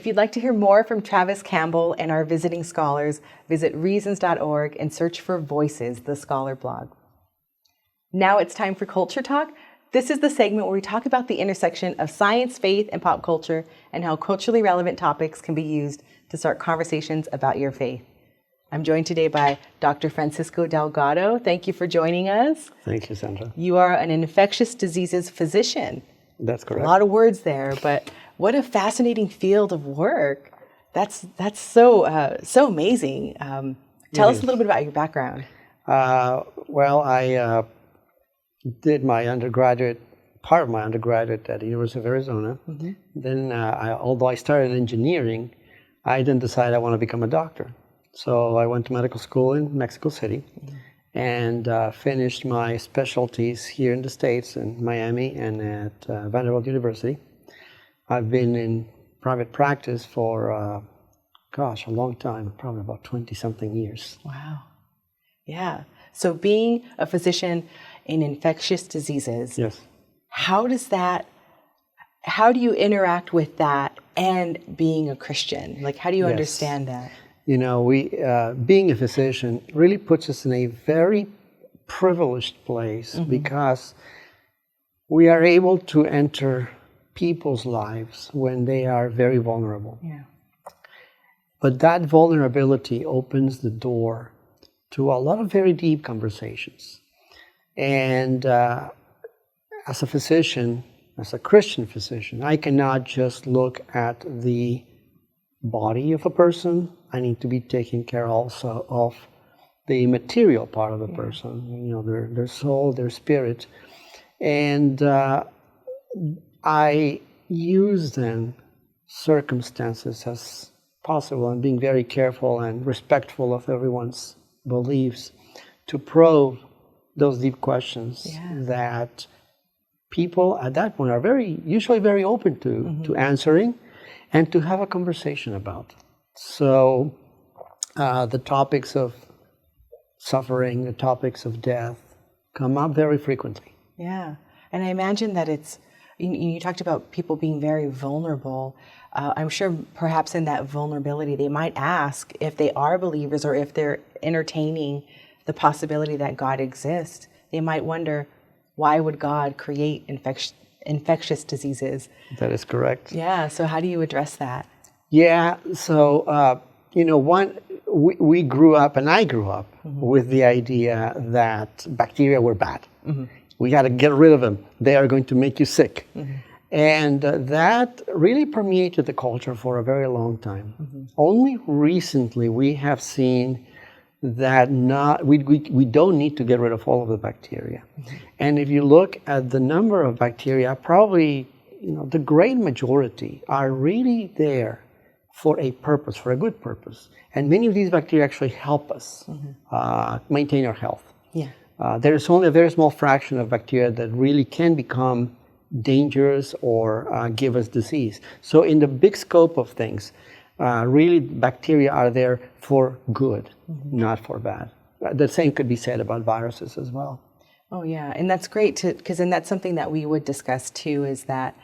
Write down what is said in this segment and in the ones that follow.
If you'd like to hear more from Travis Campbell and our visiting scholars, visit reasons.org and search for Voices, the Scholar blog. Now it's time for Culture Talk. This is the segment where we talk about the intersection of science, faith, and pop culture, and how culturally relevant topics can be used to start conversations about your faith. I'm joined today by Dr. Francisco Delgado. Thank you for joining us. Thank you, Sandra. You are an infectious diseases physician. That's correct. A lot of words there, but what a fascinating field of work. That's so amazing. Tell us a little bit about your background. I did my part of my undergraduate at the University of Arizona. Mm-hmm. Then, although I started engineering, I then decided I want to become a doctor. So I went to medical school in Mexico City and finished my specialties here in the States, in Miami and at Vanderbilt University. I've been in private practice for, a long time, probably about 20-something years. Wow. Yeah. So being a physician in infectious diseases, yes. How do you interact with that and being a Christian? Like, how do you understand that? You know, being a physician really puts us in a very privileged place because we are able to enter people's lives when they are very vulnerable. Yeah. But that vulnerability opens the door to a lot of very deep conversations. And as a physician, as a Christian physician, I cannot just look at the body of a person. I need to be taking care also of the material part of the person, you know, their soul, their spirit. And I use then circumstances as possible and being very careful and respectful of everyone's beliefs to probe those deep questions that people at that point are usually very open to answering and to have a conversation about. So the topics of suffering, the topics of death come up very frequently. Yeah. And I imagine that you talked about people being very vulnerable. I'm sure perhaps in that vulnerability, they might ask if they are believers or if they're entertaining the possibility that God exists. They might wonder, why would God create infectious diseases? That is correct. Yeah. So how do you address that? Yeah. So, we grew up, and I grew up with the idea that bacteria were bad. Mm-hmm. We got to get rid of them. They are going to make you sick. Mm-hmm. And that really permeated the culture for a very long time. Mm-hmm. Only recently we have seen that we don't need to get rid of all of the bacteria. Mm-hmm. And if you look at the number of bacteria, probably the great majority are really there for a purpose, for a good purpose. And many of these bacteria actually help us maintain our health. Yeah. There's only a very small fraction of bacteria that really can become dangerous or give us disease. So in the big scope of things, really bacteria are there for good, not for bad. The same could be said about viruses as well. Oh yeah, and that's great because that's something that we would discuss too, is that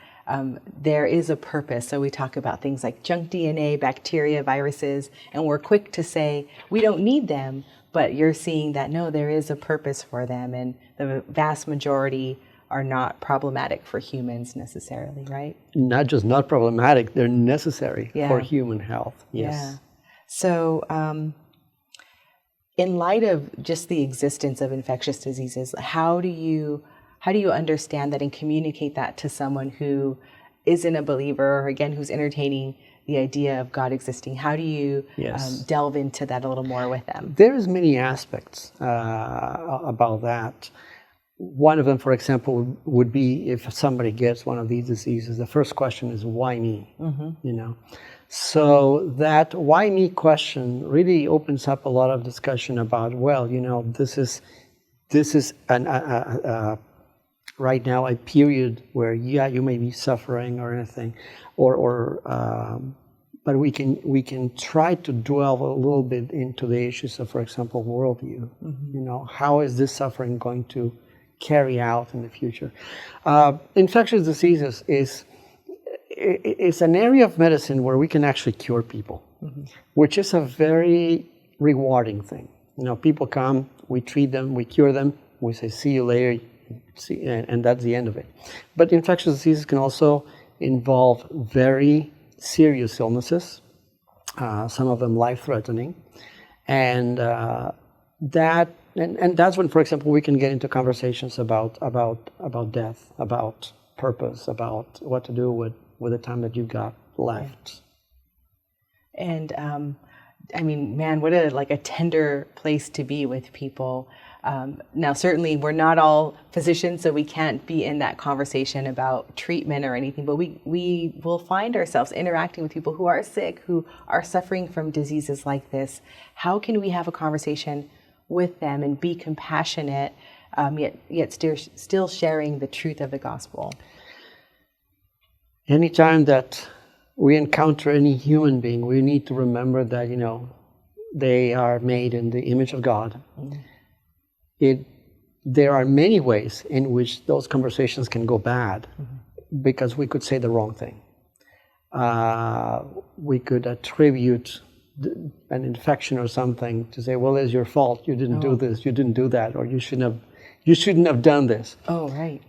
there is a purpose. So we talk about things like junk DNA, bacteria, viruses, and we're quick to say we don't need them, but you're seeing that no, there is a purpose for them, and the vast majority are not problematic for humans necessarily, right? Not just not problematic, they're necessary for human health. Yes. Yeah. So in light of just the existence of infectious diseases, how do you understand that and communicate that to someone who isn't a believer, or again, who's entertaining the idea of God existing? How do you delve into that a little more with them? There's many aspects about that. One of them, for example, would be if somebody gets one of these diseases, the first question is, why me? Mm-hmm. So that why me question really opens up a lot of discussion about, this is right now a period where you may be suffering or anything, but we can try to delve a little bit into the issues of, for example, worldview. Mm-hmm. How is this suffering going to carry out in the future? Infectious diseases it's an area of medicine where we can actually cure people, which is a very rewarding thing. You know, people come, we treat them, we cure them, we say, see you later, and that's the end of it. But infectious diseases can also involve very serious illnesses, some of them life-threatening, and that's when, for example, we can get into conversations about death, about purpose, about what to do with the time that you've got left. And I mean, man, what a tender place to be with people. Now, certainly, we're not all physicians, so we can't be in that conversation about treatment or anything, but we will find ourselves interacting with people who are sick, who are suffering from diseases like this. How can we have a conversation with them and be compassionate, yet still sharing the truth of the gospel? Anytime that we encounter any human being, we need to remember that, you know, they are made in the image of God. There are many ways in which those conversations can go bad, because we could say the wrong thing. We could attribute an infection or something to say, well, it's your fault. You didn't do this. You didn't do that. Or you shouldn't have done this. Oh, right.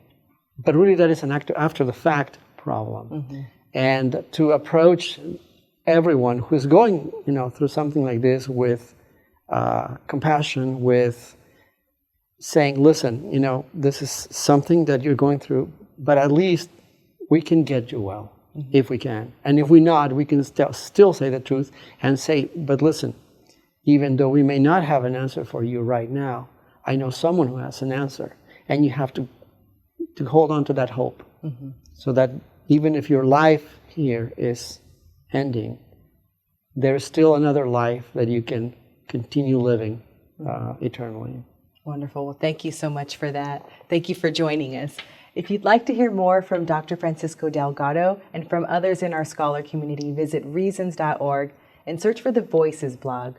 But really, that is an after the fact problem. And to approach everyone who's going, you know, through something like this with compassion, with saying, listen, you know, this is something that you're going through, but at least we can get you well. If we can. And if we're not, we can still say the truth and say, but listen, even though we may not have an answer for you right now, I know someone who has an answer. And you have to hold on to that hope. So that even if your life here is ending, there's still another life that you can continue living eternally. Wonderful. Well, thank you so much for that. Thank you for joining us. If you'd like to hear more from Dr. Francisco Delgado and from others in our scholar community, visit reasons.org and search for the Voices blog.